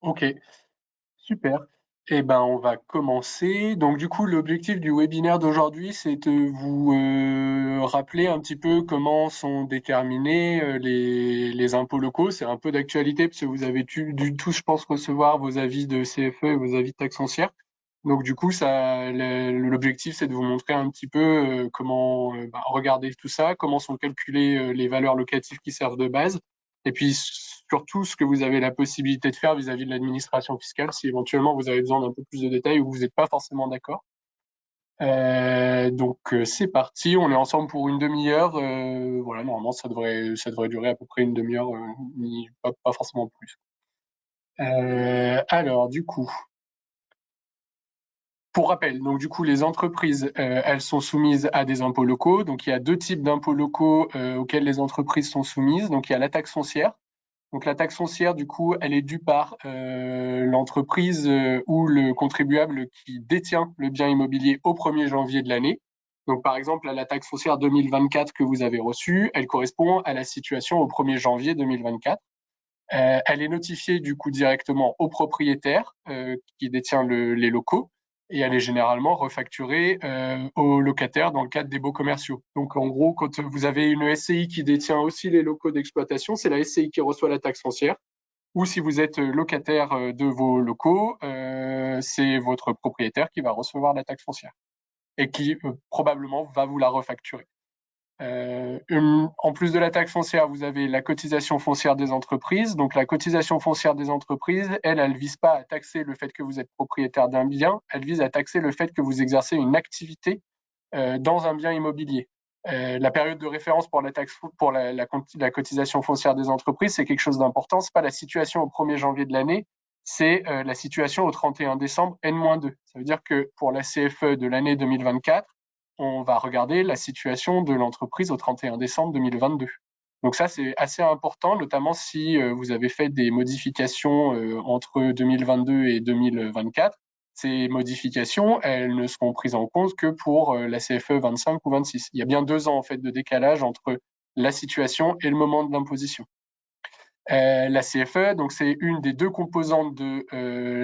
Ok, super. Eh ben, on va commencer. Donc, du coup, l'objectif du webinaire d'aujourd'hui, c'est de vous rappeler un petit peu comment sont déterminés les impôts locaux. C'est un peu d'actualité parce que vous avez dû tous, je pense, recevoir vos avis de CFE et vos avis de taxe foncière. Donc, du coup, l'objectif, c'est de vous montrer un petit peu comment regarder tout ça, comment sont calculées les valeurs locatives qui servent de base, et puis surtout ce que vous avez la possibilité de faire vis-à-vis de l'administration fiscale si éventuellement vous avez besoin d'un peu plus de détails ou vous n'êtes pas forcément d'accord. C'est parti, on est ensemble pour une demi-heure. Voilà, normalement ça devrait durer à peu près une demi-heure, pas forcément plus. Alors du coup, pour rappel, donc du coup les entreprises, elles sont soumises à des impôts locaux. Donc il y a deux types d'impôts locaux auxquels les entreprises sont soumises. Donc il y a la taxe foncière. Donc la taxe foncière, du coup, elle est due par l'entreprise ou le contribuable qui détient le bien immobilier au 1er janvier de l'année. Donc par exemple, la taxe foncière 2024 que vous avez reçue, elle correspond à la situation au 1er janvier 2024. Elle est notifiée du coup directement au propriétaire qui détient les locaux et elle est généralement refacturée aux locataires dans le cadre des baux commerciaux. Donc en gros, quand vous avez une SCI qui détient aussi les locaux d'exploitation, c'est la SCI qui reçoit la taxe foncière. Ou si vous êtes locataire de vos locaux, c'est votre propriétaire qui va recevoir la taxe foncière et qui probablement va vous la refacturer. En plus de la taxe foncière, vous avez la cotisation foncière des entreprises. Donc la cotisation foncière des entreprises, elle vise pas à taxer le fait que vous êtes propriétaire d'un bien, elle vise à taxer le fait que vous exercez une activité dans un bien immobilier. La période de référence pour la taxe pour la cotisation foncière des entreprises, c'est quelque chose d'important. C'est pas la situation au 1er janvier de l'année, c'est la situation au 31 décembre N-2. Ça veut dire que pour la CFE de l'année 2024, on va regarder la situation de l'entreprise au 31 décembre 2022. Donc ça, c'est assez important, notamment si vous avez fait des modifications entre 2022 et 2024. Ces modifications, elles ne seront prises en compte que pour la CFE 25 ou 26. Il y a bien 2 ans en fait de décalage entre la situation et le moment de l'imposition. La CFE, donc c'est une des deux composantes de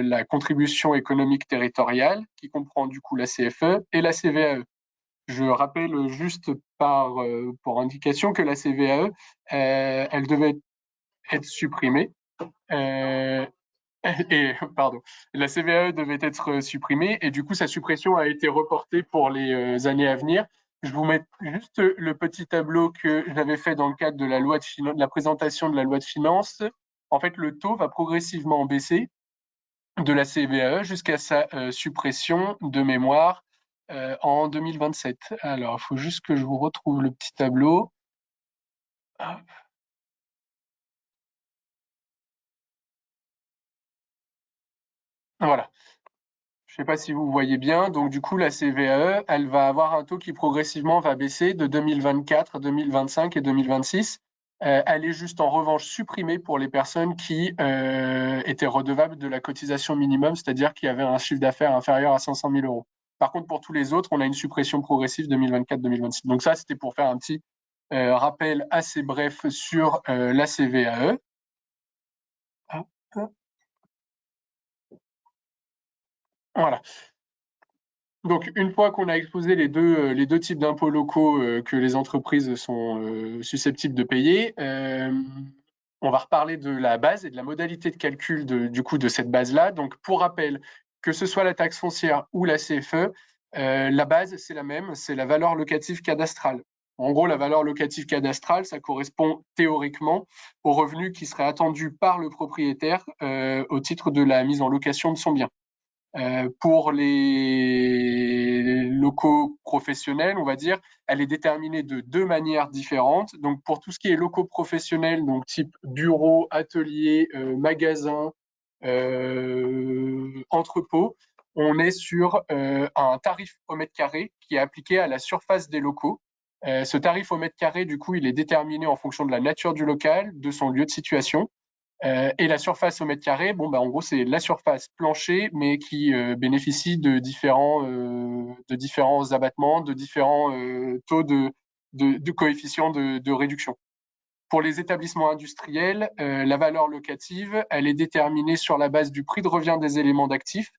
la contribution économique territoriale, qui comprend du coup la CFE et la CVAE. Je rappelle juste pour indication que la CVAE, elle devait être supprimée. Euh, pardon, la CVAE devait être supprimée et du coup sa suppression a été reportée pour les années à venir. Je vous mets juste le petit tableau que j'avais fait dans le cadre de la loi de la présentation de la loi de finances. En fait, le taux va progressivement baisser de la CVAE jusqu'à sa suppression de mémoire en 2027. Alors, il faut juste que je vous retrouve le petit tableau. Voilà. Je ne sais pas si vous voyez bien. Donc, du coup, la CVAE, elle va avoir un taux qui progressivement va baisser de 2024, 2025 et 2026. Elle est juste en revanche supprimée pour les personnes qui étaient redevables de la cotisation minimum, c'est-à-dire qui avaient un chiffre d'affaires inférieur à 500 000 euros. Par contre, pour tous les autres, on a une suppression progressive 2024-2026. Donc ça, c'était pour faire un petit rappel assez bref sur la CVAE. Voilà. Donc, une fois qu'on a exposé les deux types d'impôts locaux que les entreprises sont susceptibles de payer, on va reparler de la base et de la modalité de calcul du coup de cette base-là. Donc, pour rappel, que ce soit la taxe foncière ou la CFE, la base, c'est la même, c'est la valeur locative cadastrale. En gros, la valeur locative cadastrale, ça correspond théoriquement au revenu qui serait attendu par le propriétaire au titre de la mise en location de son bien. Pour les locaux professionnels, on va dire, elle est déterminée de deux manières différentes. Donc, pour tout ce qui est locaux professionnels, donc type bureau, atelier, magasin, entrepôt, on est sur un tarif au mètre carré qui est appliqué à la surface des locaux. Ce tarif au mètre carré, du coup, il est déterminé en fonction de la nature du local, de son lieu de situation. Et la surface au mètre carré, bon, bah, en gros, c'est la surface plancher, mais qui bénéficie de différents abattements, de différents taux de coefficients de réduction. Pour les établissements industriels, la valeur locative, elle est déterminée sur la base du prix de revient des éléments d'actifs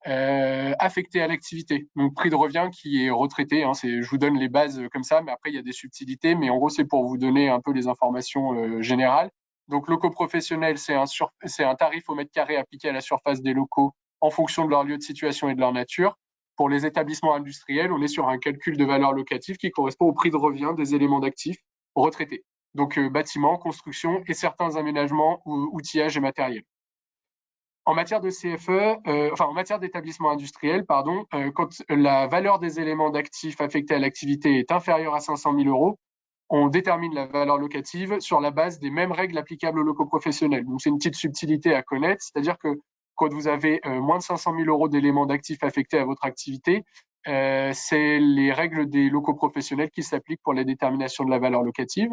affectés à l'activité. Donc, prix de revient qui est retraité. Hein, je vous donne les bases comme ça, mais après, il y a des subtilités. Mais en gros, c'est pour vous donner un peu les informations générales. Donc, locaux professionnels, c'est un tarif au mètre carré appliqué à la surface des locaux en fonction de leur lieu de situation et de leur nature. Pour les établissements industriels, on est sur un calcul de valeur locative qui correspond au prix de revient des éléments d'actifs retraités. Donc bâtiments, construction et certains aménagements, outillages et matériels. En matière de CFE, en matière d'établissement industriel, pardon, quand la valeur des éléments d'actifs affectés à l'activité est inférieure à 500 000 euros, on détermine la valeur locative sur la base des mêmes règles applicables aux locaux professionnels. Donc c'est une petite subtilité à connaître, c'est-à-dire que quand vous avez moins de 500 000 euros d'éléments d'actifs affectés à votre activité, c'est les règles des locaux professionnels qui s'appliquent pour la détermination de la valeur locative.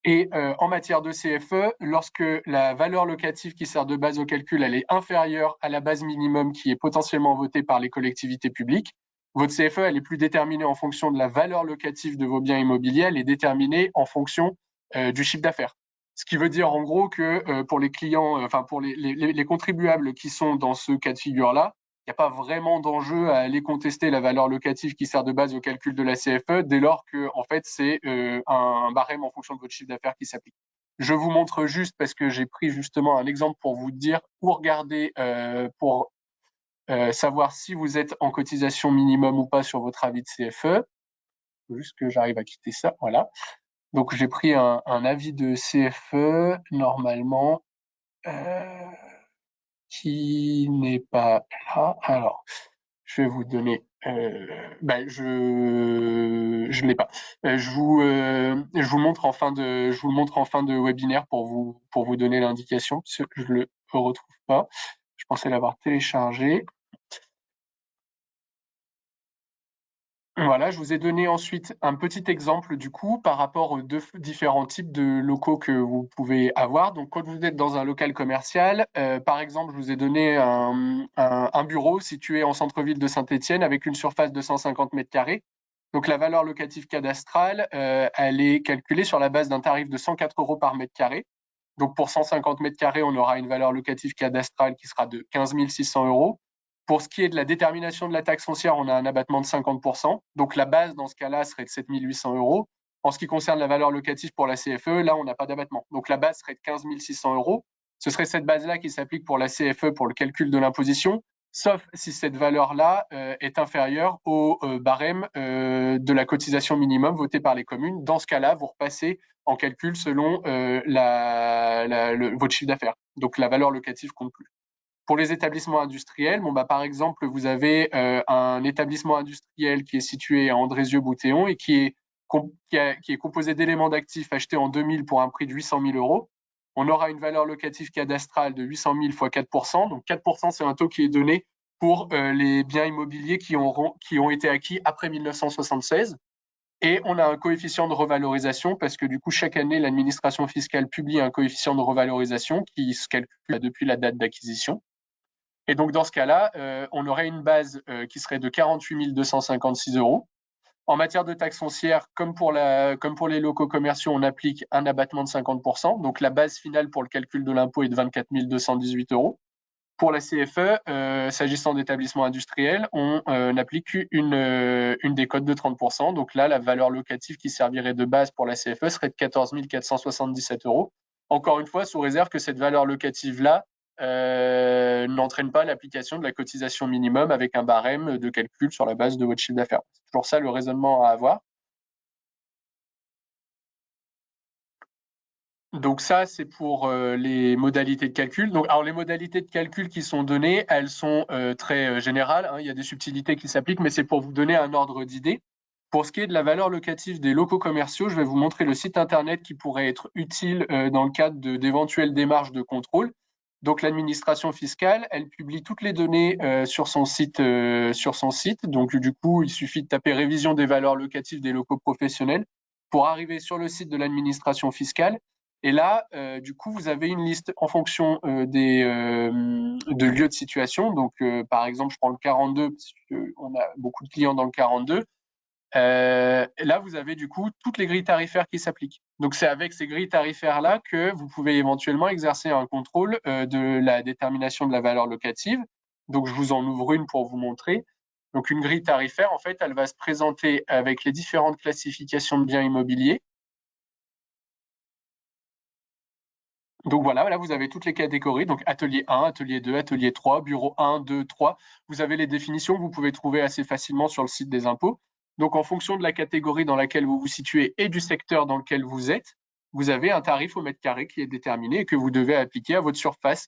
Et en matière de CFE, lorsque la valeur locative qui sert de base au calcul, elle est inférieure à la base minimum qui est potentiellement votée par les collectivités publiques, votre CFE, elle est plus déterminée en fonction de la valeur locative de vos biens immobiliers, elle est déterminée en fonction du chiffre d'affaires. Ce qui veut dire en gros que pour les clients, pour les contribuables qui sont dans ce cas de figure-là, il n'y a pas vraiment d'enjeu à aller contester la valeur locative qui sert de base au calcul de la CFE dès lors que en fait, c'est un barème en fonction de votre chiffre d'affaires qui s'applique. Je vous montre juste parce que j'ai pris justement un exemple pour vous dire où regarder pour savoir si vous êtes en cotisation minimum ou pas sur votre avis de CFE. Il faut juste que j'arrive à quitter ça. Voilà. Donc j'ai pris un avis de CFE normalement qui n'est pas là. Alors, je vais vous donner. Je l'ai pas. Je vous montre en fin de webinaire pour vous donner l'indication parce que je le retrouve pas. Je pensais l'avoir téléchargé. Voilà, je vous ai donné ensuite un petit exemple du coup par rapport aux deux différents types de locaux que vous pouvez avoir. Donc quand vous êtes dans un local commercial, par exemple, je vous ai donné un bureau situé en centre-ville de Saint-Étienne avec une surface de 150 mètres carrés. Donc la valeur locative cadastrale, elle est calculée sur la base d'un tarif de 104 euros par mètre carré. Donc pour 150 mètres carrés, on aura une valeur locative cadastrale qui sera de 15 600 euros. Pour ce qui est de la détermination de la taxe foncière, on a un abattement de 50%. Donc la base, dans ce cas-là, serait de 7 800 euros. En ce qui concerne la valeur locative pour la CFE, là, on n'a pas d'abattement. Donc la base serait de 15 600 euros. Ce serait cette base-là qui s'applique pour la CFE pour le calcul de l'imposition, sauf si cette valeur-là est inférieure au barème de la cotisation minimum votée par les communes. Dans ce cas-là, vous repassez en calcul selon votre chiffre d'affaires. Donc la valeur locative compte plus. Pour les établissements industriels, par exemple, vous avez un établissement industriel qui est situé à Andrézieux-Boutéon et qui est composé d'éléments d'actifs achetés en 2000 pour un prix de 800 000 euros. On aura une valeur locative cadastrale de 800 000 fois 4%. Donc 4%, c'est un taux qui est donné pour les biens immobiliers qui ont été acquis après 1976. Et on a un coefficient de revalorisation parce que du coup, chaque année, l'administration fiscale publie un coefficient de revalorisation qui se calcule depuis la date d'acquisition. Et donc, dans ce cas-là, on aurait une base qui serait de 48 256 euros. En matière de taxe foncière, comme pour les locaux commerciaux, on applique un abattement de 50%. Donc, la base finale pour le calcul de l'impôt est de 24 218 euros. Pour la CFE, s'agissant d'établissements industriels, on applique une décote de 30%. Donc là, la valeur locative qui servirait de base pour la CFE serait de 14 477 euros. Encore une fois, sous réserve que cette valeur locative-là n'entraîne pas l'application de la cotisation minimum avec un barème de calcul sur la base de votre chiffre d'affaires. C'est toujours ça le raisonnement à avoir. Donc ça, c'est pour les modalités de calcul. Donc, alors les modalités de calcul qui sont données, elles sont très générales. Hein. Il y a des subtilités qui s'appliquent, mais c'est pour vous donner un ordre d'idée. Pour ce qui est de la valeur locative des locaux commerciaux, je vais vous montrer le site internet qui pourrait être utile dans le cadre d'éventuelles démarches de contrôle. Donc l'administration fiscale, elle publie toutes les données sur son site. Donc du coup, il suffit de taper révision des valeurs locatives des locaux professionnels pour arriver sur le site de l'administration fiscale. Et là, du coup, vous avez une liste en fonction de lieux de situation. Donc, par exemple, je prends le 42, parce qu'on a beaucoup de clients dans le 42. Là, vous avez du coup toutes les grilles tarifaires qui s'appliquent. Donc, c'est avec ces grilles tarifaires-là que vous pouvez éventuellement exercer un contrôle de la détermination de la valeur locative. Donc, je vous en ouvre une pour vous montrer. Donc, une grille tarifaire, en fait, elle va se présenter avec les différentes classifications de biens immobiliers. Donc voilà, là vous avez toutes les catégories, donc atelier 1, atelier 2, atelier 3, bureau 1, 2, 3. Vous avez les définitions que vous pouvez trouver assez facilement sur le site des impôts. Donc en fonction de la catégorie dans laquelle vous vous situez et du secteur dans lequel vous êtes, vous avez un tarif au mètre carré qui est déterminé et que vous devez appliquer à votre surface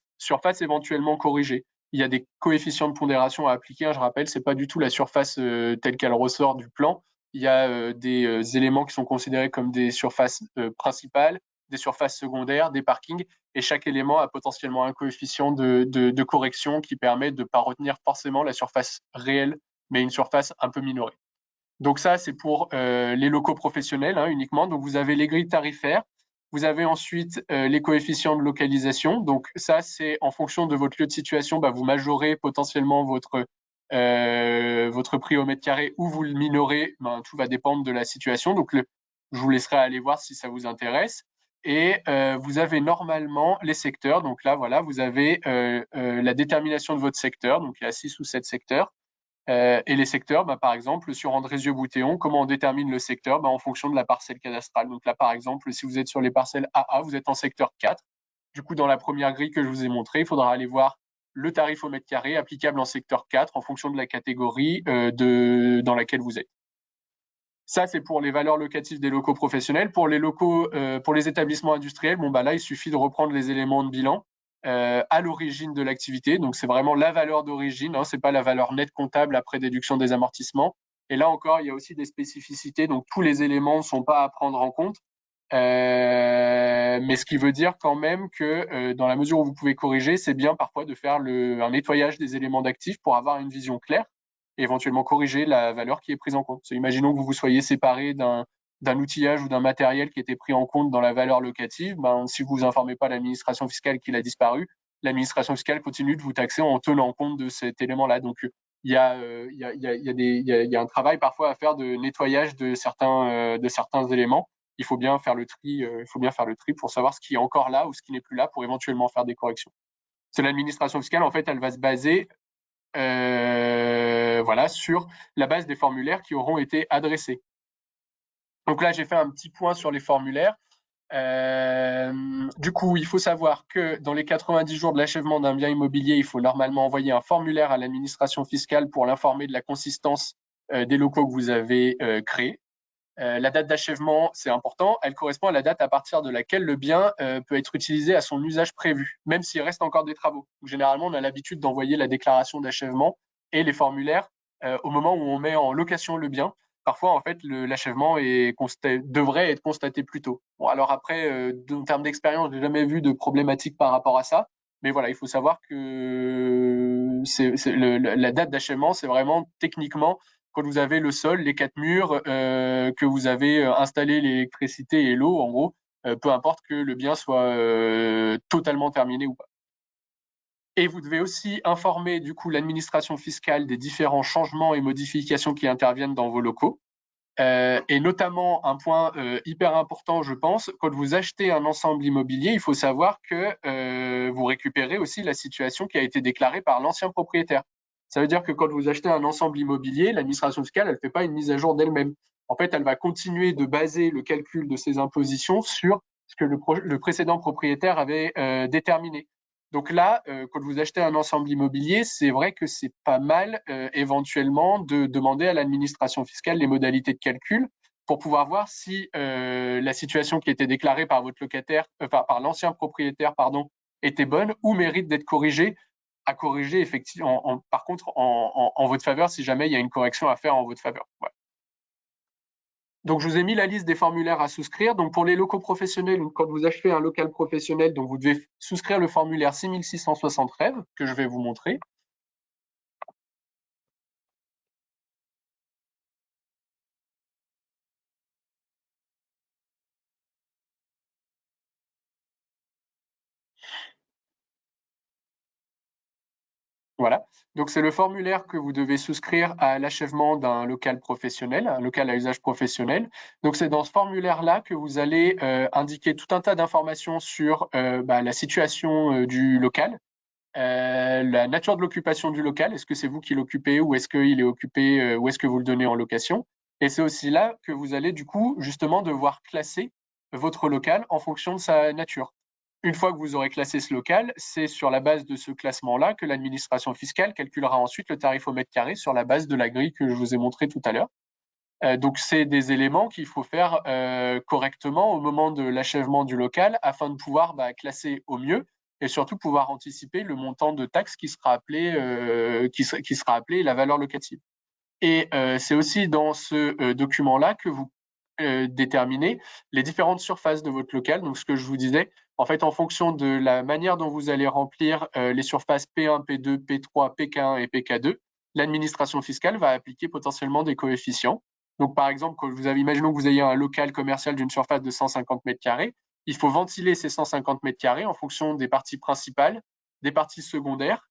éventuellement corrigée. Il y a des coefficients de pondération à appliquer, je rappelle, c'est pas du tout la surface telle qu'elle ressort du plan. Il y a des éléments qui sont considérés comme des surfaces principales, des surfaces secondaires, des parkings, et chaque élément a potentiellement un coefficient de correction qui permet de ne pas retenir forcément la surface réelle, mais une surface un peu minorée. Donc ça, c'est pour les locaux professionnels uniquement. Donc vous avez les grilles tarifaires, vous avez ensuite les coefficients de localisation. Donc ça, c'est en fonction de votre lieu de situation, vous majorez potentiellement votre prix au mètre carré ou vous le minorez. Tout va dépendre de la situation. Donc je vous laisserai aller voir si ça vous intéresse. Et vous avez normalement les secteurs. Donc là, voilà, vous avez la détermination de votre secteur. Donc il y a 6 ou 7 secteurs. Et les secteurs, par exemple, sur Andrézieux-Boutéon, comment on détermine le secteur en fonction de la parcelle cadastrale. Donc là, par exemple, si vous êtes sur les parcelles AA, vous êtes en secteur 4. Du coup, dans la première grille que je vous ai montrée, il faudra aller voir le tarif au mètre carré applicable en secteur 4 en fonction de la catégorie dans laquelle vous êtes. Ça, c'est pour les valeurs locatives des locaux professionnels. Pour les locaux, pour les établissements industriels, là, il suffit de reprendre les éléments de bilan à l'origine de l'activité. Donc, c'est vraiment la valeur d'origine. Ce n'est pas la valeur nette comptable après déduction des amortissements. Et là encore, il y a aussi des spécificités. Donc, tous les éléments ne sont pas à prendre en compte. Mais ce qui veut dire quand même que dans la mesure où vous pouvez corriger, c'est bien parfois de faire un nettoyage des éléments d'actifs pour avoir une vision claire et éventuellement corriger la valeur qui est prise en compte. Imaginons que vous vous soyez séparé d'un outillage ou d'un matériel qui était pris en compte dans la valeur locative. Si vous informez pas l'administration fiscale qu'il a disparu, l'administration fiscale continue de vous taxer en tenant compte de cet élément-là. Donc, il y a un travail parfois à faire de nettoyage de certains éléments. Il faut bien faire le tri pour savoir ce qui est encore là ou ce qui n'est plus là pour éventuellement faire des corrections. C'est l'administration fiscale, en fait, elle va se baser sur la base des formulaires qui auront été adressés. Donc là, j'ai fait un petit point sur les formulaires. Du coup, il faut savoir que dans les 90 jours de l'achèvement d'un bien immobilier, il faut normalement envoyer un formulaire à l'administration fiscale pour l'informer de la consistance des locaux que vous avez créés. La date d'achèvement, c'est important. Elle correspond à la date à partir de laquelle le bien peut être utilisé à son usage prévu, même s'il reste encore des travaux. Généralement, on a l'habitude d'envoyer la déclaration d'achèvement et les formulaires au moment où on met en location le bien. Parfois, en fait, l'achèvement devrait être constaté plus tôt. Bon, alors après, en termes d'expérience, je n'ai jamais vu de problématique par rapport à ça. Mais voilà, il faut savoir que la date d'achèvement, c'est vraiment techniquement quand vous avez le sol, les 4 murs, que vous avez installé l'électricité et l'eau, en gros, peu importe que le bien soit totalement terminé ou pas. Et vous devez aussi informer du coup l'administration fiscale des différents changements et modifications qui interviennent dans vos locaux. Et notamment un point hyper important, je pense, quand vous achetez un ensemble immobilier, il faut savoir que vous récupérez aussi la situation qui a été déclarée par l'ancien propriétaire. Ça veut dire que quand vous achetez un ensemble immobilier, l'administration fiscale, elle ne fait pas une mise à jour d'elle-même. En fait, elle va continuer de baser le calcul de ses impositions sur ce que le précédent propriétaire avait déterminé. Donc là, quand vous achetez un ensemble immobilier, c'est vrai que c'est pas mal éventuellement de demander à l'administration fiscale les modalités de calcul pour pouvoir voir si la situation qui était déclarée par votre locataire, par l'ancien propriétaire, était bonne ou mérite d'être corrigée, à corriger effectivement, par contre en votre faveur si jamais il y a une correction à faire en votre faveur. Voilà. Donc, je vous ai mis la liste des formulaires à souscrire. Donc, pour les locaux professionnels, quand vous achetez un local professionnel, donc vous devez souscrire le formulaire 6660 Rêves, que je vais vous montrer. Voilà. Donc, c'est le formulaire que vous devez souscrire à l'achèvement d'un local professionnel, un local à usage professionnel. Donc, c'est dans ce formulaire-là que vous allez indiquer tout un tas d'informations sur la situation du local, la nature de l'occupation du local. Est-ce que c'est vous qui l'occupez ou est-ce qu'il est occupé ou est-ce que vous le donnez en location? Et c'est aussi là que vous allez du coup justement devoir classer votre local en fonction de sa nature. Une fois que vous aurez classé ce local, c'est sur la base de ce classement-là que l'administration fiscale calculera ensuite le tarif au mètre carré sur la base de la grille que je vous ai montrée tout à l'heure. Donc, c'est des éléments qu'il faut faire correctement au moment de l'achèvement du local afin de pouvoir classer au mieux et surtout pouvoir anticiper le montant de taxe qui sera appelé, qui sera appelé la valeur locative. Et c'est aussi dans ce document-là que vous déterminez les différentes surfaces de votre local. Donc, ce que je vous disais, en fait, en fonction de la manière dont vous allez remplir les surfaces P1, P2, P3, PK1 et PK2, l'administration fiscale va appliquer potentiellement des coefficients. Donc, par exemple, quand imaginons que vous ayez un local commercial d'une surface de 150 mètres carrés, il faut ventiler ces 150 mètres carrés en fonction des parties principales, des parties secondaires,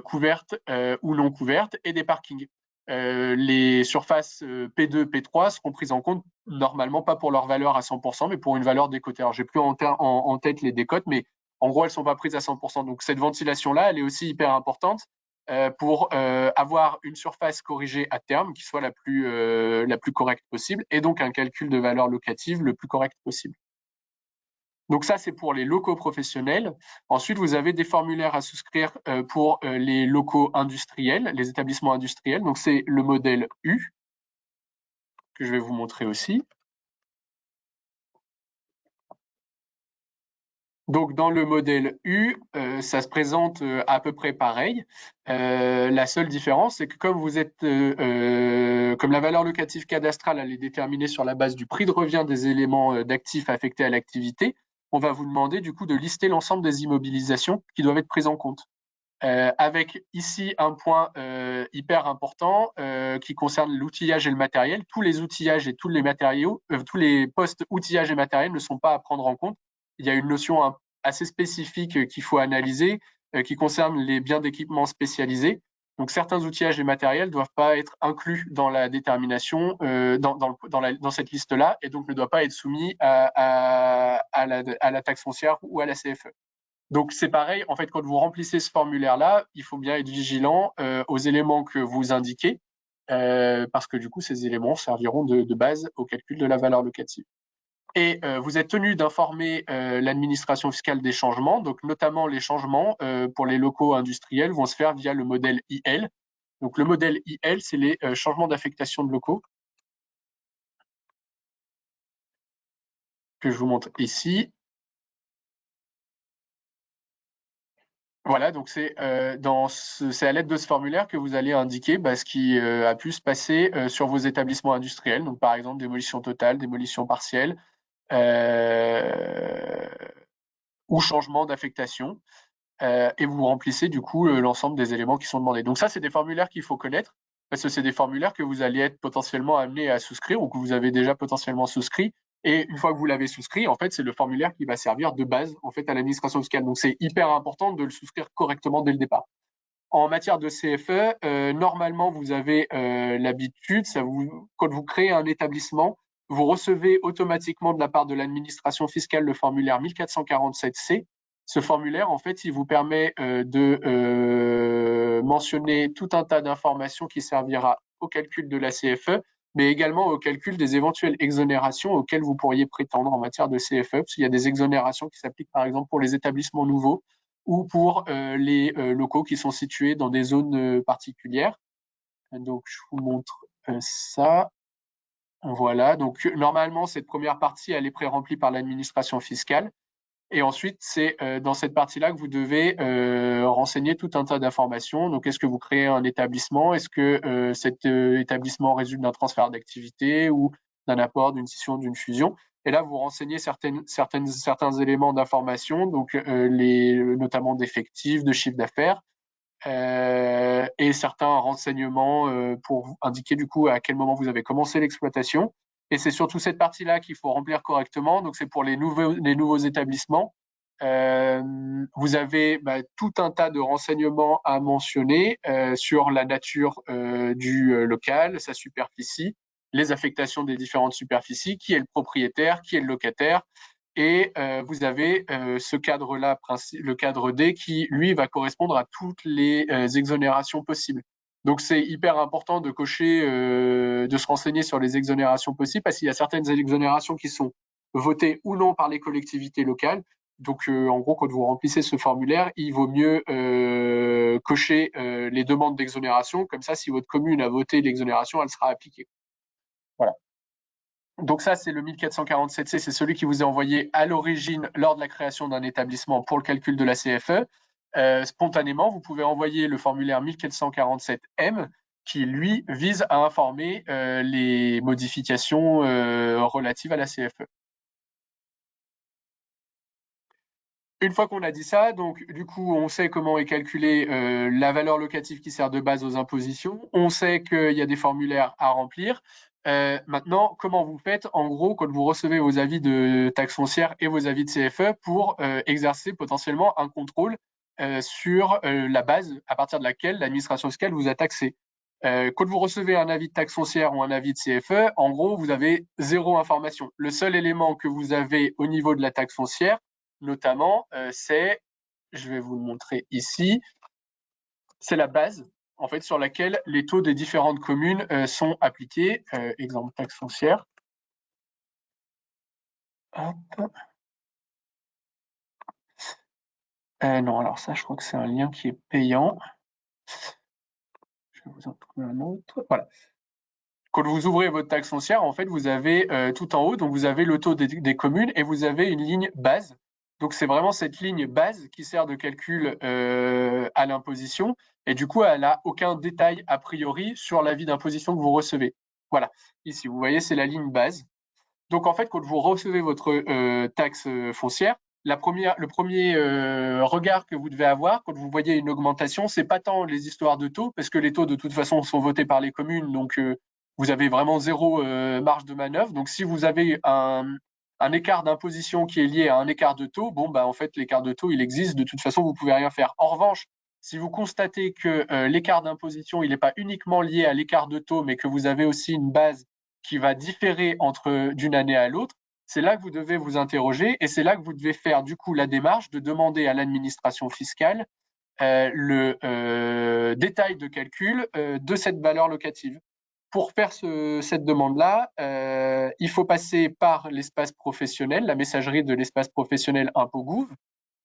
couvertes ou non couvertes, et des parkings. Les surfaces P2, P3 seront prises en compte normalement pas pour leur valeur à 100%, mais pour une valeur décotée. Alors, j'ai plus en tête les décotes, mais en gros, elles sont pas prises à 100%. Donc, cette ventilation-là, elle est aussi hyper importante pour avoir une surface corrigée à terme qui soit la plus correcte possible et donc un calcul de valeur locative le plus correct possible. Donc ça, c'est pour les locaux professionnels. Ensuite, vous avez des formulaires à souscrire pour les locaux industriels, les établissements industriels. Donc c'est le modèle U, que je vais vous montrer aussi. Donc dans le modèle U, ça se présente à peu près pareil. La seule différence, c'est que comme vous êtes, comme la valeur locative cadastrale, elle est déterminée sur la base du prix de revient des éléments d'actifs affectés à l'activité, on va vous demander du coup de lister l'ensemble des immobilisations qui doivent être prises en compte. Avec ici un point hyper important qui concerne l'outillage et le matériel. Tous les outillages et tous les matériaux, tous les postes outillage et matériel ne sont pas à prendre en compte. Il y a une notion assez spécifique qu'il faut analyser qui concerne les biens d'équipement spécialisés. Donc certains outillages et matériels ne doivent pas être inclus dans la détermination, dans cette liste-là, et donc ne doivent pas être soumis à la taxe foncière ou à la CFE. Donc c'est pareil, en fait, quand vous remplissez ce formulaire-là, il faut bien être vigilant aux éléments que vous indiquez, parce que du coup, ces éléments serviront de base au calcul de la valeur locative. Et vous êtes tenu d'informer l'administration fiscale des changements, donc notamment les changements pour les locaux industriels vont se faire via le modèle IL. Donc le modèle IL, c'est les changements d'affectation de locaux que je vous montre ici. Voilà, donc c'est à l'aide de ce formulaire que vous allez indiquer ce qui a pu se passer sur vos établissements industriels. Donc, par exemple, démolition totale, démolition partielle ou changement d'affectation. Et vous remplissez du coup l'ensemble des éléments qui sont demandés. Donc ça, c'est des formulaires qu'il faut connaître parce que c'est des formulaires que vous allez être potentiellement amené à souscrire ou que vous avez déjà potentiellement souscrit. Et une fois que vous l'avez souscrit, en fait, c'est le formulaire qui va servir de base en fait à l'administration fiscale. Donc c'est hyper important de le souscrire correctement dès le départ. En matière de CFE, normalement, vous avez l'habitude, quand vous créez un établissement, vous recevez automatiquement de la part de l'administration fiscale le formulaire 1447C. Ce formulaire, en fait, il vous permet de mentionner tout un tas d'informations qui servira au calcul de la CFE, mais également au calcul des éventuelles exonérations auxquelles vous pourriez prétendre en matière de CFE, parce qu'il y a des exonérations qui s'appliquent par exemple pour les établissements nouveaux ou pour les locaux qui sont situés dans des zones particulières. Donc, je vous montre ça. Voilà, donc normalement, cette première partie, elle est pré-remplie par l'administration fiscale. Et ensuite, c'est dans cette partie-là que vous devez renseigner tout un tas d'informations. Donc, est-ce que vous créez un établissement? Est-ce que cet établissement résulte d'un transfert d'activité ou d'un apport, d'une scission, d'une fusion? Et là, vous renseignez certains éléments d'information, donc notamment d'effectifs, de chiffre d'affaires, et certains renseignements pour indiquer du coup à quel moment vous avez commencé l'exploitation. Et c'est surtout cette partie-là qu'il faut remplir correctement. Donc, c'est pour les nouveaux établissements. vous avez tout un tas de renseignements à mentionner sur la nature du local, sa superficie, les affectations des différentes superficies, qui est le propriétaire, qui est le locataire, et vous avez ce cadre-là, le cadre D, qui, lui, va correspondre à toutes les exonérations possibles. Donc, c'est hyper important de cocher, de se renseigner sur les exonérations possibles, parce qu'il y a certaines exonérations qui sont votées ou non par les collectivités locales. Donc, en gros, quand vous remplissez ce formulaire, il vaut mieux cocher les demandes d'exonération. Comme ça, si votre commune a voté l'exonération, elle sera appliquée. Voilà. Donc ça, c'est le 1447C, c'est celui qui vous est envoyé à l'origine lors de la création d'un établissement pour le calcul de la CFE. Spontanément, vous pouvez envoyer le formulaire 1447M qui, lui, vise à informer les modifications relatives à la CFE. Une fois qu'on a dit ça, donc du coup, on sait comment est calculée la valeur locative qui sert de base aux impositions. On sait qu'il y a des formulaires à remplir. Maintenant, comment vous faites, en gros, quand vous recevez vos avis de taxes foncières et vos avis de CFE pour exercer potentiellement un contrôle sur la base à partir de laquelle l'administration fiscale vous a taxé. Quand vous recevez un avis de taxe foncière ou un avis de CFE, en gros, vous avez zéro information. Le seul élément que vous avez au niveau de la taxe foncière, notamment, c'est, je vais vous le montrer ici, c'est la base en fait sur laquelle les taux des différentes communes sont appliqués. Exemple taxe foncière. Hop. Non, alors ça, je crois que c'est un lien qui est payant. Je vais vous en trouver un autre. Voilà. Quand vous ouvrez votre taxe foncière, en fait, vous avez tout en haut, donc vous avez le taux des communes et vous avez une ligne base. Donc, c'est vraiment cette ligne base qui sert de calcul à l'imposition. Et du coup, elle n'a aucun détail a priori sur l'avis d'imposition que vous recevez. Voilà. Ici, vous voyez, c'est la ligne base. Donc, en fait, quand vous recevez votre taxe foncière, le premier regard que vous devez avoir quand vous voyez une augmentation, c'est pas tant les histoires de taux, parce que les taux de toute façon sont votés par les communes, donc vous avez vraiment zéro marge de manœuvre. Donc si vous avez un écart d'imposition qui est lié à un écart de taux, bon en fait l'écart de taux il existe, de toute façon vous pouvez rien faire. En revanche, si vous constatez que l'écart d'imposition il n'est pas uniquement lié à l'écart de taux, mais que vous avez aussi une base qui va différer d'une année à l'autre, c'est là que vous devez vous interroger et c'est là que vous devez faire du coup la démarche de demander à l'administration fiscale le détail de calcul de cette valeur locative. Pour faire cette demande-là, il faut passer par l'espace professionnel, la messagerie de l'espace professionnel ImpôtGouv.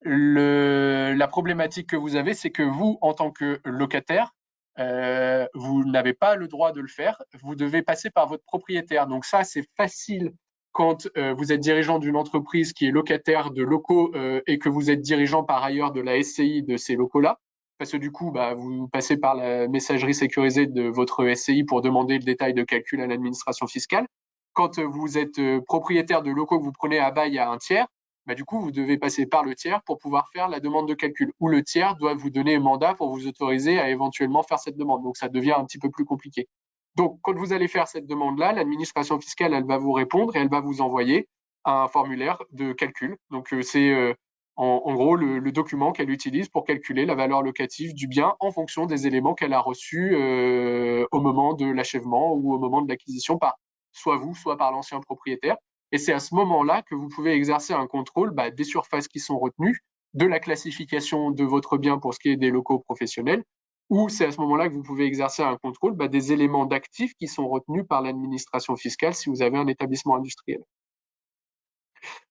La problématique que vous avez, c'est que vous, en tant que locataire, vous n'avez pas le droit de le faire. Vous devez passer par votre propriétaire. Donc ça, c'est facile quand vous êtes dirigeant d'une entreprise qui est locataire de locaux et que vous êtes dirigeant par ailleurs de la SCI de ces locaux-là. Parce que du coup, vous passez par la messagerie sécurisée de votre SCI pour demander le détail de calcul à l'administration fiscale. Quand vous êtes propriétaire de locaux que vous prenez à bail à un tiers, du coup, vous devez passer par le tiers pour pouvoir faire la demande de calcul. Ou le tiers doit vous donner un mandat pour vous autoriser à éventuellement faire cette demande. Donc, ça devient un petit peu plus compliqué. Donc, quand vous allez faire cette demande-là, l'administration fiscale, elle va vous répondre et elle va vous envoyer un formulaire de calcul. Donc, c'est en gros le document qu'elle utilise pour calculer la valeur locative du bien en fonction des éléments qu'elle a reçus au moment de l'achèvement ou au moment de l'acquisition par soit vous, soit par l'ancien propriétaire. Et c'est à ce moment-là que vous pouvez exercer un contrôle des surfaces qui sont retenues, de la classification de votre bien pour ce qui est des locaux professionnels, ou c'est à ce moment-là que vous pouvez exercer un contrôle des éléments d'actifs qui sont retenus par l'administration fiscale si vous avez un établissement industriel.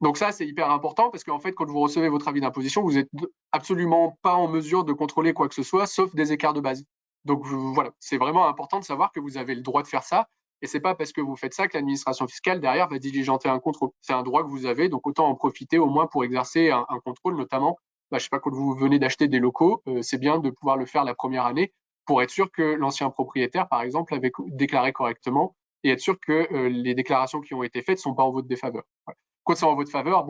Donc ça, c'est hyper important parce qu'en fait, quand vous recevez votre avis d'imposition, vous n'êtes absolument pas en mesure de contrôler quoi que ce soit, sauf des écarts de base. Donc voilà, c'est vraiment important de savoir que vous avez le droit de faire ça. Et c'est pas parce que vous faites ça que l'administration fiscale derrière va diligenter un contrôle. C'est un droit que vous avez, donc autant en profiter au moins pour exercer un contrôle, notamment, je sais pas, quand vous venez d'acheter des locaux, c'est bien de pouvoir le faire la première année pour être sûr que l'ancien propriétaire, par exemple, avait déclaré correctement et être sûr que les déclarations qui ont été faites sont pas en votre défaveur. Voilà. Quand c'est en votre faveur,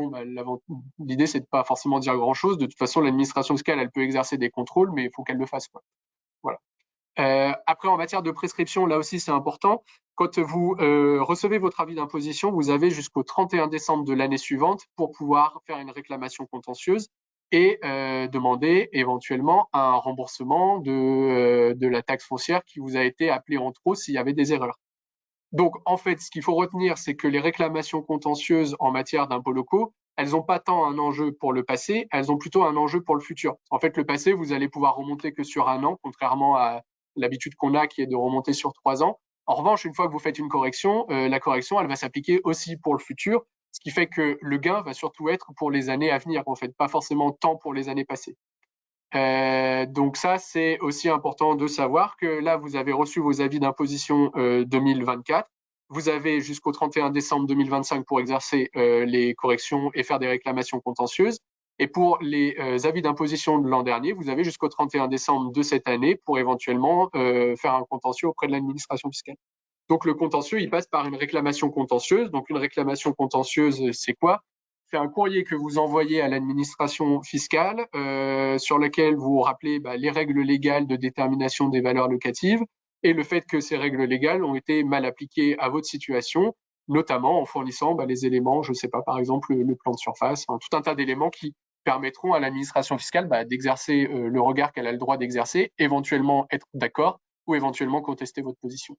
l'idée c'est de pas forcément dire grand-chose. De toute façon, l'administration fiscale, elle peut exercer des contrôles, mais il faut qu'elle le fasse. Voilà. Après, en matière de prescription, là aussi, c'est important. Quand vous recevez votre avis d'imposition, vous avez jusqu'au 31 décembre de l'année suivante pour pouvoir faire une réclamation contentieuse et demander éventuellement un remboursement de la taxe foncière qui vous a été appelée en trop s'il y avait des erreurs. Donc, en fait, ce qu'il faut retenir, c'est que les réclamations contentieuses en matière d'impôts locaux, elles n'ont pas tant un enjeu pour le passé, elles ont plutôt un enjeu pour le futur. En fait, le passé, vous allez pouvoir remonter que sur un an, contrairement à l'habitude qu'on a qui est de remonter sur 3 ans. En revanche, une fois que vous faites une correction, la correction, elle va s'appliquer aussi pour le futur, ce qui fait que le gain va surtout être pour les années à venir, en fait, pas forcément tant pour les années passées. Donc ça, c'est aussi important de savoir que là, vous avez reçu vos avis d'imposition 2024. Vous avez jusqu'au 31 décembre 2025 pour exercer les corrections et faire des réclamations contentieuses. Et pour les avis d'imposition de l'an dernier, vous avez jusqu'au 31 décembre de cette année pour éventuellement faire un contentieux auprès de l'administration fiscale. Donc le contentieux, il passe par une réclamation contentieuse. Donc une réclamation contentieuse, c'est quoi? C'est un courrier que vous envoyez à l'administration fiscale sur lequel vous rappelez les règles légales de détermination des valeurs locatives et le fait que ces règles légales ont été mal appliquées à votre situation, notamment en fournissant les éléments, je ne sais pas, par exemple le plan de surface, tout un tas d'éléments qui permettront à l'administration fiscale d'exercer le regard qu'elle a le droit d'exercer, éventuellement être d'accord ou éventuellement contester votre position.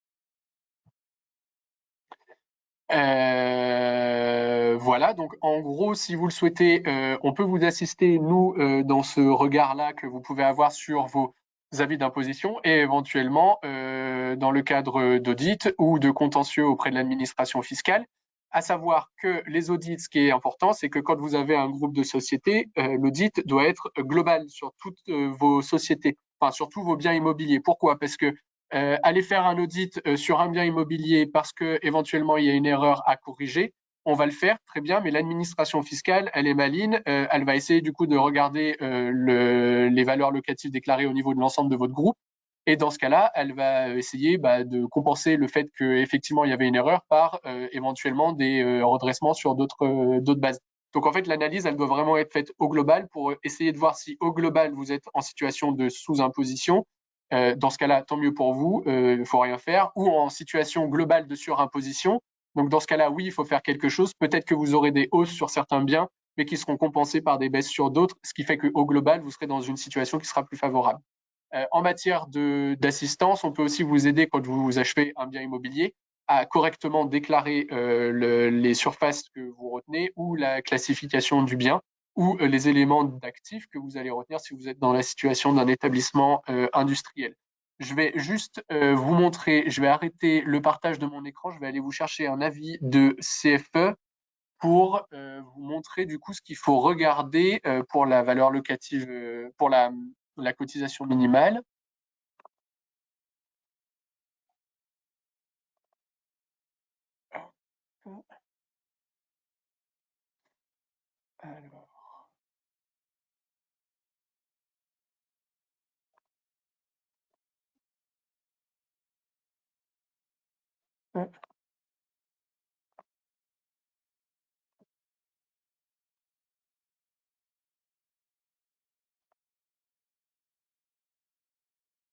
Voilà, donc en gros, si vous le souhaitez, on peut vous assister, nous, dans ce regard-là que vous pouvez avoir sur vos avis d'imposition et éventuellement dans le cadre d'audit ou de contentieux auprès de l'administration fiscale. À savoir que les audits, ce qui est important, c'est que quand vous avez un groupe de sociétés, l'audit doit être global sur toutes vos sociétés, enfin sur tous vos biens immobiliers. Pourquoi? Parce que aller faire un audit sur un bien immobilier parce que éventuellement il y a une erreur à corriger, on va le faire très bien, mais l'administration fiscale, elle est maligne, elle va essayer du coup de regarder les valeurs locatives déclarées au niveau de l'ensemble de votre groupe. Et dans ce cas-là, elle va essayer de compenser le fait qu'effectivement il y avait une erreur par éventuellement des redressements sur d'autres bases. Donc en fait, l'analyse, elle doit vraiment être faite au global pour essayer de voir si au global vous êtes en situation de sous-imposition. Dans ce cas-là, tant mieux pour vous, il ne faut rien faire. Ou en situation globale de surimposition. Donc dans ce cas-là, oui, il faut faire quelque chose. Peut-être que vous aurez des hausses sur certains biens, mais qui seront compensées par des baisses sur d'autres, ce qui fait qu'au global, vous serez dans une situation qui sera plus favorable. En matière d'assistance, on peut aussi vous aider quand vous achetez un bien immobilier à correctement déclarer les surfaces que vous retenez ou la classification du bien ou les éléments d'actifs que vous allez retenir si vous êtes dans la situation d'un établissement industriel. Je vais juste vous montrer, je vais arrêter le partage de mon écran, je vais aller vous chercher un avis de CFE pour vous montrer du coup ce qu'il faut regarder pour la valeur locative, pour la cotisation minimale. Alors,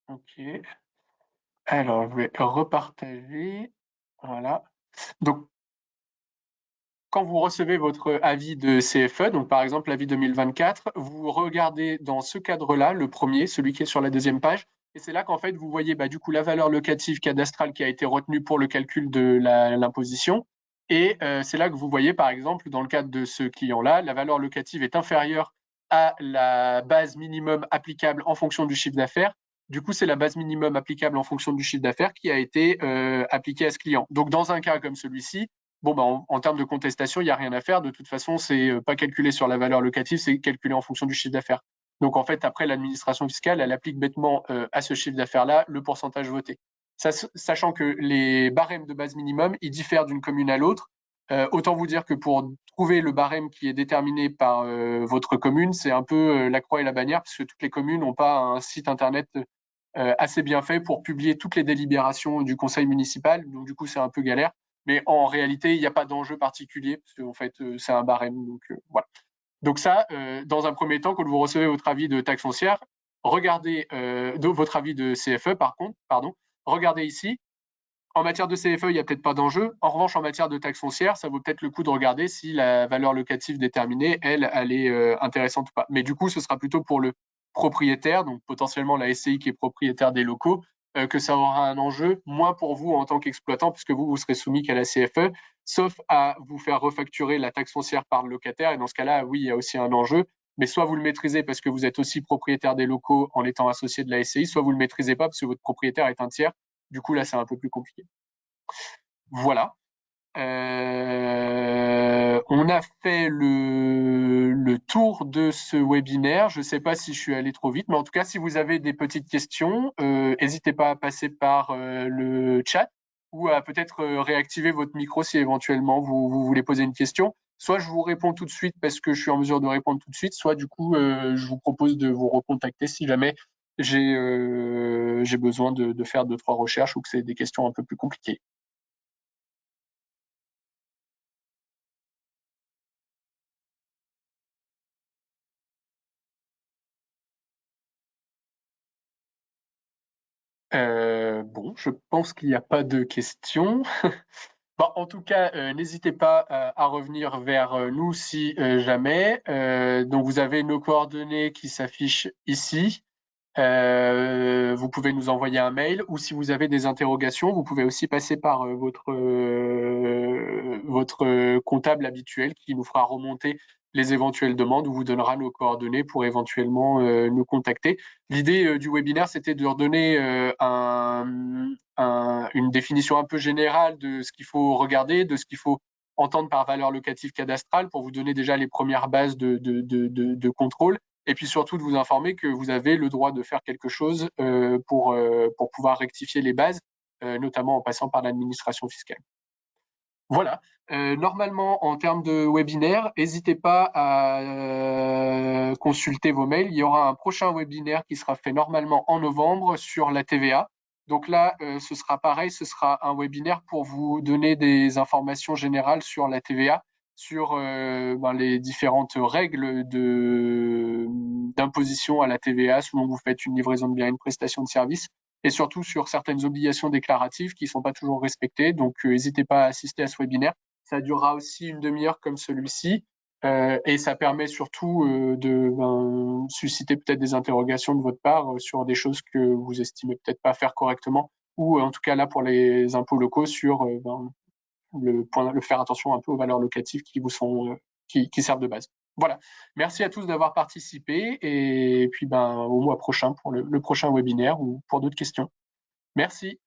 ok. Alors, je vais repartager. Voilà. Donc, quand vous recevez votre avis de CFE, donc par exemple l'avis 2024, vous regardez dans ce cadre-là, le premier, celui qui est sur la deuxième page, et c'est là qu'en fait vous voyez du coup la valeur locative cadastrale qui a été retenue pour le calcul de l'imposition, et c'est là que vous voyez par exemple dans le cadre de ce client-là, la valeur locative est inférieure à la base minimum applicable en fonction du chiffre d'affaires. Du coup, c'est la base minimum applicable en fonction du chiffre d'affaires qui a été appliquée à ce client. Donc, dans un cas comme celui-ci, en termes de contestation, il n'y a rien à faire. De toute façon, c'est pas calculé sur la valeur locative, c'est calculé en fonction du chiffre d'affaires. Donc, en fait, après, l'administration fiscale, elle applique bêtement à ce chiffre d'affaires-là le pourcentage voté. Sachant que les barèmes de base minimum, ils diffèrent d'une commune à l'autre. Autant vous dire que pour trouver le barème qui est déterminé par votre commune, c'est un peu la croix et la bannière, parce que toutes les communes n'ont pas un site internet assez bien fait pour publier toutes les délibérations du conseil municipal. Donc, du coup, c'est un peu galère. Mais en réalité, il n'y a pas d'enjeu particulier, parce qu'en fait, c'est un barème. Donc, voilà. Donc ça, dans un premier temps, quand vous recevez votre avis de taxe foncière, regardez votre avis de CFE, regardez ici. En matière de CFE, il n'y a peut-être pas d'enjeu. En revanche, en matière de taxe foncière, ça vaut peut-être le coup de regarder si la valeur locative déterminée, elle est intéressante ou pas. Mais du coup, ce sera plutôt pour le propriétaire, donc potentiellement la SCI qui est propriétaire des locaux, que ça aura un enjeu, moins pour vous en tant qu'exploitant, puisque vous serez soumis qu'à la CFE, sauf à vous faire refacturer la taxe foncière par le locataire. Et dans ce cas-là, oui, il y a aussi un enjeu. Mais soit vous le maîtrisez parce que vous êtes aussi propriétaire des locaux en étant associé de la SCI, soit vous le maîtrisez pas parce que votre propriétaire est un tiers. Du coup, là, c'est un peu plus compliqué. Voilà. On a fait le tour de ce webinaire. Je ne sais pas si je suis allé trop vite, mais en tout cas, si vous avez des petites questions, n'hésitez pas à passer par le chat ou à peut-être réactiver votre micro si éventuellement vous voulez poser une question. Soit je vous réponds tout de suite parce que je suis en mesure de répondre tout de suite, soit du coup, je vous propose de vous recontacter si jamais j'ai besoin de faire 2-3 recherches ou que c'est des questions un peu plus compliquées. Bon, je pense qu'il n'y a pas de questions. Bon, en tout cas, n'hésitez pas à revenir vers nous si jamais. Donc, vous avez nos coordonnées qui s'affichent ici. Vous pouvez nous envoyer un mail ou si vous avez des interrogations, vous pouvez aussi passer par votre comptable habituel qui nous fera remonter les éventuelles demandes ou vous donnera nos coordonnées pour éventuellement nous contacter. L'idée du webinaire, c'était de leur donner une définition un peu générale de ce qu'il faut regarder, de ce qu'il faut entendre par valeur locative cadastrale pour vous donner déjà les premières bases de contrôle et puis surtout de vous informer que vous avez le droit de faire quelque chose pour pouvoir rectifier les bases, notamment en passant par l'administration fiscale. Voilà. Normalement, en termes de webinaire, n'hésitez pas à consulter vos mails. Il y aura un prochain webinaire qui sera fait normalement en novembre sur la TVA. Donc là, ce sera pareil, ce sera un webinaire pour vous donner des informations générales sur la TVA, sur les différentes règles d'imposition à la TVA selon que vous faites une livraison de biens et une prestation de service, et surtout sur certaines obligations déclaratives qui ne sont pas toujours respectées. Donc, n'hésitez pas à assister à ce webinaire. Ça durera aussi une demi-heure comme celui-ci. Et ça permet surtout de susciter peut-être des interrogations de votre part sur des choses que vous estimez peut-être pas faire correctement, ou en tout cas là pour les impôts locaux sur le faire attention un peu aux valeurs locatives qui vous sont qui servent de base. Voilà. Merci à tous d'avoir participé et puis au mois prochain pour le prochain webinaire ou pour d'autres questions. Merci.